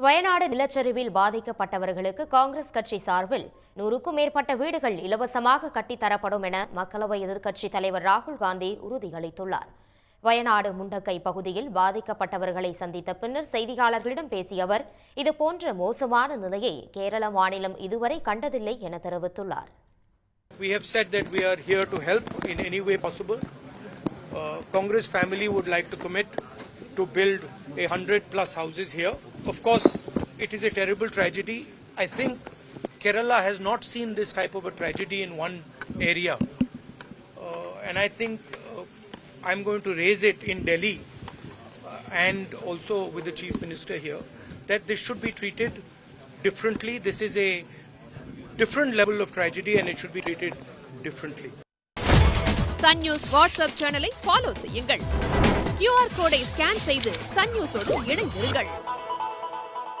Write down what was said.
வயநாடு நிலச்சரிவில் பாதிக்கப்பட்டவர்களுக்கு காங்கிரஸ் கட்சி சார்பில் 100க்கும் மேற்பட்ட வீடுகள் இலவசமாக கட்டித்தரப்படும் என மக்களவை எதிர்க்கட்சித் தலைவர் ராகுல் காந்தி உறுதியளித்துள்ளார். வயநாடு முண்டக்கை பகுதியில் பாதிக்கப்பட்டவர்களை சந்தித்த பின்னர் செய்தியாளர்களிடம் பேசிய அவர், இதுபோன்ற மோசமான நிலையை கேரள மாநிலம் இதுவரை கண்டதில்லை என தெரிவித்துள்ளார். We have said that we are here to help in any way possible. Congress family would like to commit to build 100+ houses here. Of course, it is a terrible tragedy. I think Kerala has not seen this type of a tragedy in one area. And I think I'm going to raise it in Delhi and also with the Chief Minister here that this should be treated differently. This is a different level of tragedy and it should be treated differently. Sun News WhatsApp சேனலை follow செய்யுங்கள். QR கோடை scan செய்து Sun News ஓடு இணைந்திருங்கள்.